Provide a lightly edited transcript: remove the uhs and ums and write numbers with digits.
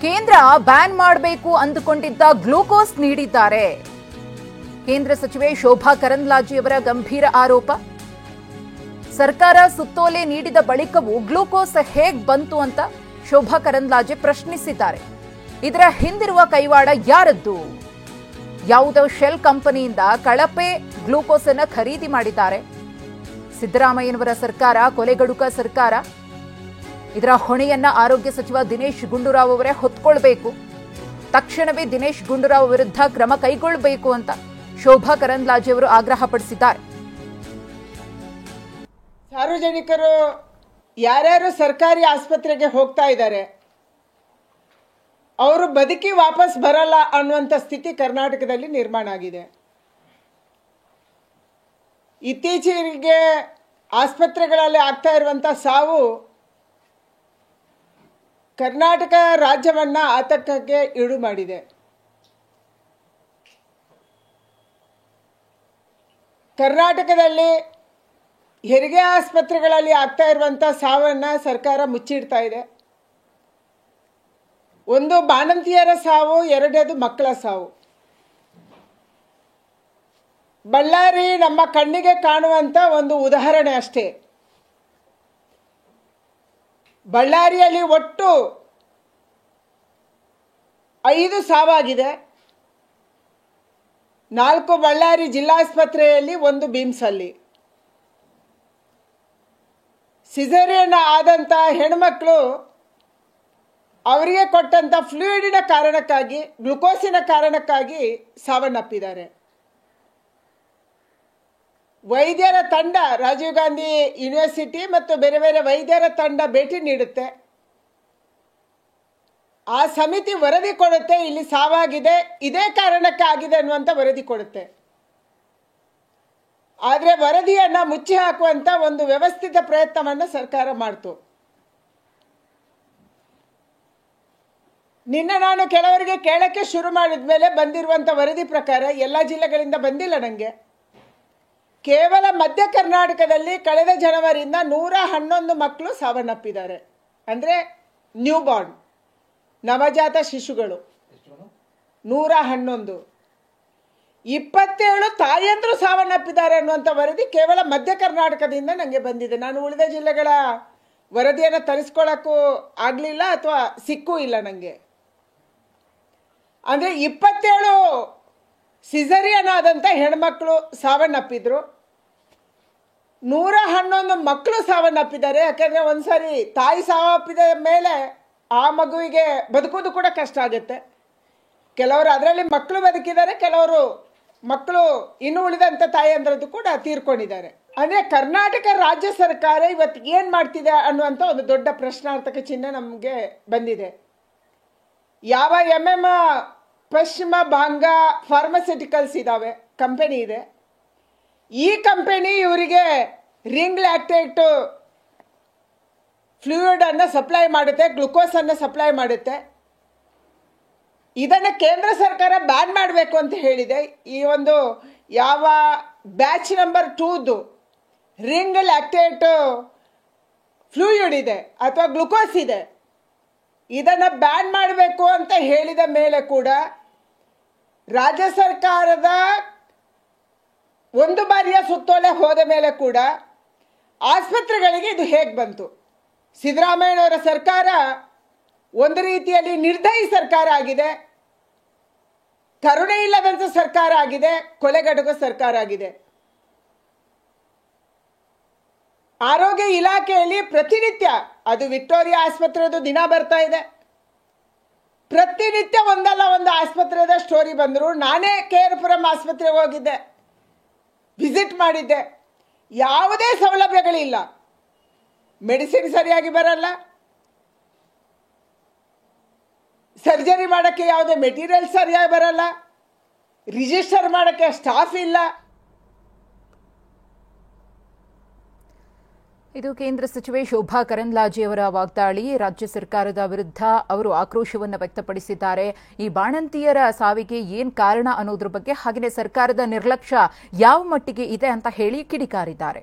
ಕೇಂದ್ರ ಬ್ಯಾನ್ ಮಾಡಬೇಕು ಅಂದುಕೊಂಡಿದ್ದ ಗ್ಲೂಕೋಸ್ ನೀಡಿದ್ದಾರೆ. ಕೇಂದ್ರ ಸಚಿವೆ ಶೋಭಾ ಕರಂದ್ಲಾಜೆ ಅವರ ಗಂಭೀರ ಆರೋಪ. ಸರ್ಕಾರ ಸುತ್ತೋಲೆ ನೀಡಿದ ಬಳಿಕವೂ ಗ್ಲೂಕೋಸ್ ಹೇಗ್ ಬಂತು ಅಂತ ಶೋಭಾ ಕರಂದ್ಲಾಜೆ ಪ್ರಶ್ನಿಸಿದ್ದಾರೆ. ಇದರ ಹಿಂದಿರುವ ಕೈವಾಡ ಯಾರದ್ದು? ಯಾವುದೋ ಶೆಲ್ ಕಂಪನಿಯಿಂದ ಕಳಪೆ ಗ್ಲೂಕೋಸ್ ಅನ್ನು ಖರೀದಿ ಮಾಡಿದ್ದಾರೆ. ಸಿದ್ದರಾಮಯ್ಯನವರ ಸರ್ಕಾರ ಕೊಲೆಗಡುಕ ಸರ್ಕಾರ. ಇದರ ಹೊಣೆಯನ್ನ ಆರೋಗ್ಯ ಸಚಿವ ದಿನೇಶ್ ಗುಂಡೂರಾವ್ ಅವರೇ ಹೊತ್ಕೊಳ್ಬೇಕು. ತಕ್ಷಣವೇ ದಿನೇಶ್ ಗುಂಡೂರಾವ್ ವಿರುದ್ಧ ಕ್ರಮ ಕೈಗೊಳ್ಳಬೇಕು ಅಂತ ಶೋಭಾ ಕರಂದ್ಲಾಜೆ ಅವರು ಆಗ್ರಹಪಡಿಸಿದ್ದಾರೆ. ಸಾರ್ವಜನಿಕರು ಯಾರ್ಯಾರು ಸರ್ಕಾರಿ ಆಸ್ಪತ್ರೆಗೆ ಹೋಗ್ತಾ ಇದ್ದಾರೆ ಅವರು ಬದುಕಿ ವಾಪಸ್ ಬರಲ್ಲ ಅನ್ನುವಂಥ ಸ್ಥಿತಿ ಕರ್ನಾಟಕದಲ್ಲಿ ನಿರ್ಮಾಣ ಆಗಿದೆ. ಇತ್ತೀಚೆಗೆ ಆಸ್ಪತ್ರೆಗಳಲ್ಲಿ ಆಗ್ತಾ ಇರುವಂಥ ಸಾವು ಕರ್ನಾಟಕ ರಾಜ್ಯವನ್ನ ಆತಂಕಕ್ಕೆ ಈಡು ಮಾಡಿದೆ. ಕರ್ನಾಟಕದಲ್ಲಿ ಹೆರಿಗೆ ಆಸ್ಪತ್ರೆಗಳಲ್ಲಿ ಆಗ್ತಾ ಇರುವಂಥ ಸಾವನ್ನ ಸರ್ಕಾರ ಮುಚ್ಚಿಡ್ತಾ ಇದೆ. ಒಂದು ಬಾಣಂತಿಯರ ಸಾವು, ಎರಡನೇದು ಮಕ್ಕಳ ಸಾವು. ಬಳ್ಳಾರಿ ನಮ್ಮ ಕಣ್ಣಿಗೆ ಕಾಣುವಂಥ ಒಂದು ಉದಾಹರಣೆ ಅಷ್ಟೇ. ಬಳ್ಳಾರಿಯಲ್ಲಿ ಒಟ್ಟು 5 ಸಾವಾಗಿದೆ. 4 ಬಳ್ಳಾರಿ ಜಿಲ್ಲಾಸ್ಪತ್ರೆಯಲ್ಲಿ, 1 ಬಿಮ್ಸಲ್ಲಿ. ಸಿಸೇರಿಯನ್ ಆದಂಥ ಹೆಣ್ಮಕ್ಳು ಅವರಿಗೆ ಕೊಟ್ಟಂಥ ಫ್ಲೂಯಿಡಿನ ಕಾರಣಕ್ಕಾಗಿ, ಗ್ಲುಕೋಸಿನ ಕಾರಣಕ್ಕಾಗಿ ಸಾವನ್ನಪ್ಪಿದ್ದಾರೆ. ವೈದ್ಯರ ತಂಡ, ರಾಜೀವ್ ಗಾಂಧಿ ಯೂನಿವರ್ಸಿಟಿ ಮತ್ತು ಬೇರೆ ಬೇರೆ ವೈದ್ಯರ ತಂಡ ಭೇಟಿ ನೀಡುತ್ತೆ. ಆ ಸಮಿತಿ ವರದಿ ಕೊಡುತ್ತೆ, ಇಲ್ಲಿ ಸಾವಾಗಿದೆ, ಇದೇ ಕಾರಣಕ್ಕೆ ಆಗಿದೆ ಅನ್ನುವಂಥ ವರದಿ ಕೊಡುತ್ತೆ. ಆದರೆ ವರದಿಯನ್ನು ಮುಚ್ಚಿ ಹಾಕುವಂಥ ಒಂದು ವ್ಯವಸ್ಥಿತ ಪ್ರಯತ್ನವನ್ನು ಸರ್ಕಾರ ಮಾಡ್ತು. ನಿನ್ನೆ ನಾನು ಕೆಲವರಿಗೆ ಕೇಳಕ್ಕೆ ಶುರು ಮಾಡಿದ ಮೇಲೆ ಬಂದಿರುವಂಥ ವರದಿ ಪ್ರಕಾರ ಎಲ್ಲ ಜಿಲ್ಲೆಗಳಿಂದ ಬಂದಿಲ್ಲ ನನಗೆ. ಕೇವಲ ಮಧ್ಯ ಕರ್ನಾಟಕದಲ್ಲಿ ಕಳೆದ ಜನವರಿಯಿಂದ 111 ಮಕ್ಕಳು ಸಾವನ್ನಪ್ಪಿದ್ದಾರೆ. ಅಂದರೆ ನ್ಯೂ ಬಾರ್ನ್, ನವಜಾತ ಶಿಶುಗಳು 111. 27 ತಾಯಂದ್ರು ಸಾವನ್ನಪ್ಪಿದ್ದಾರೆ ಅನ್ನುವಂಥ ವರದಿ ಕೇವಲ ಮಧ್ಯ ಕರ್ನಾಟಕದಿಂದ ನನಗೆ ಬಂದಿದೆ. ನಾನು ಉಳಿದ ಜಿಲ್ಲೆಗಳ ವರದಿಯನ್ನು ತರಿಸ್ಕೊಳ್ಳೋಕ್ಕೂ ಆಗಲಿಲ್ಲ ಅಥವಾ ಸಿಕ್ಕೂ ಇಲ್ಲ ನನಗೆ. ಅಂದರೆ 27 ಸಿಸರಿಯನ್ ಆದಂಥ ಹೆಣ್ಮಕ್ಳು ಸಾವನ್ನಪ್ಪಿದ್ರು, 111 ಮಕ್ಕಳು ಸಾವನ್ನಪ್ಪಿದ್ದಾರೆ. ಯಾಕಂದರೆ ಒಂದ್ಸರಿ ತಾಯಿ ಸಾವನ್ನಪ್ಪಿದ ಮೇಲೆ ಆ ಮಗುವಿಗೆ ಬದುಕೋದು ಕೂಡ ಕಷ್ಟ ಆಗುತ್ತೆ. ಕೆಲವರು ಅದರಲ್ಲಿ ಮಕ್ಕಳು ಬದುಕಿದ್ದಾರೆ, ಕೆಲವರು ಮಕ್ಕಳು ಇನ್ನು ಉಳಿದಂಥ ತಾಯಿಯಂದ್ರದ್ದು ಕೂಡ ತೀರ್ಕೊಂಡಿದ್ದಾರೆ. ಅಂದರೆ ಕರ್ನಾಟಕ ರಾಜ್ಯ ಸರ್ಕಾರ ಇವತ್ತು ಏನು ಮಾಡ್ತಿದೆ ಅನ್ನುವಂಥ ಒಂದು ದೊಡ್ಡ ಪ್ರಶ್ನಾರ್ಥಕ ಚಿಹ್ನೆ ನಮಗೆ ಬಂದಿದೆ. ಯಾವ ಪಶ್ಚಿಮ ಬಾಂಗ ಫಾರ್ಮಸ್ಯೂಟಿಕಲ್ಸ್ ಇದ್ದಾವೆ, ಕಂಪನಿ ಇದೆ. ಈ ಕಂಪನಿ ಇವರಿಗೆ ರಿಂಗ್ ಲ್ಯಾಕ್ಟೇಟ್ ಫ್ಲೂಯಿಡ್ ಅನ್ನು ಸಪ್ಲೈ ಮಾಡುತ್ತೆ, ಗ್ಲುಕೋಸ್ ಅನ್ನು ಸಪ್ಲೈ ಮಾಡುತ್ತೆ. ಇದನ್ನು ಕೇಂದ್ರ ಸರ್ಕಾರ ಬ್ಯಾನ್ ಮಾಡಬೇಕು ಅಂತ ಹೇಳಿದೆ. ಈ ಒಂದು ಯಾವ ಬ್ಯಾಚ್ ನಂಬರ್ 2ದು ರಿಂಗ್ ಲ್ಯಾಕ್ಟೇಟ್ ಫ್ಲೂಯಿಡ್ ಇದೆ ಅಥವಾ ಗ್ಲುಕೋಸ್ ಇದೆ, ಇದನ್ನು ಬ್ಯಾನ್ ಮಾಡಬೇಕು ಅಂತ ಹೇಳಿದ ಮೇಲೆ ಕೂಡ ರಾಜ್ಯ ಸರ್ಕಾರದ ಒಂದು ಬಾರಿಯ ಸುತ್ತೋಲೆ ಹೋದ ಮೇಲೆ ಕೂಡ ಆಸ್ಪತ್ರೆಗಳಿಗೆ ಇದು ಹೇಗೆ ಬಂತು? ಸಿದ್ದರಾಮಯ್ಯನವರ ಸರ್ಕಾರ ಒಂದು ರೀತಿಯಲ್ಲಿ ನಿರ್ದಯಿ ಸರ್ಕಾರ ಆಗಿದೆ, ಕರುಣೆ ಇಲ್ಲದಂಥ ಸರ್ಕಾರ ಆಗಿದೆ, ಕೊಲೆಗಡುಕ ಸರ್ಕಾರ ಆಗಿದೆ. ಆರೋಗ್ಯ ಇಲಾಖೆಯಲ್ಲಿ ಪ್ರತಿನಿತ್ಯ, ಅದು ವಿಕ್ಟೋರಿಯಾ ಆಸ್ಪತ್ರೆದು ದಿನ ಬರ್ತಾ ಇದೆ, ಪ್ರತಿನಿತ್ಯ ಒಂದಲ್ಲ ಒಂದು ಆಸ್ಪತ್ರೆದ ಸ್ಟೋರಿ ಬಂದರು. ನಾನೇ KR ಪುರಂ ಆಸ್ಪತ್ರೆಗೆ ಹೋಗಿದ್ದೆ, ವಿಸಿಟ್ ಮಾಡಿದ್ದೆ. ಯಾವುದೇ ಸೌಲಭ್ಯಗಳಿಲ್ಲ, ಮೆಡಿಸಿನ್ ಸರಿಯಾಗಿ ಬರಲ್ಲ, ಸರ್ಜರಿ ಮಾಡೋಕ್ಕೆ ಯಾವುದೇ ಮೆಟೀರಿಯಲ್ ಸರಿಯಾಗಿ ಬರಲ್ಲ, ರಿಜಿಸ್ಟರ್ ಮಾಡೋಕ್ಕೆ ಸ್ಟಾಫ್ ಇಲ್ಲ. ಇದು ಕೇಂದ್ರ ಸಚಿವೆ ಶೋಭಾ ಕರಂದ್ಲಾಜೆ ಅವರ ವಾಗ್ದಾಳಿ. ರಾಜ್ಯ ಸರ್ಕಾರದ ವಿರುದ್ಧ ಅವರು ಆಕ್ರೋಶವನ್ನು ವ್ಯಕ್ತಪಡಿಸಿದ್ದಾರೆ. ಈ ಬಾಣಂತಿಯರ ಸಾವಿಗೆ ಏನ್ ಕಾರಣ ಅನ್ನೋದ್ರ ಬಗ್ಗೆ, ಹಾಗೆಯೇ ಸರ್ಕಾರದ ನಿರ್ಲಕ್ಷ್ಯ ಯಾವ ಮಟ್ಟಿಗೆ ಇದೆ ಅಂತ ಹೇಳಿ ಕಿಡಿಕಾರಿದ್ದಾರೆ.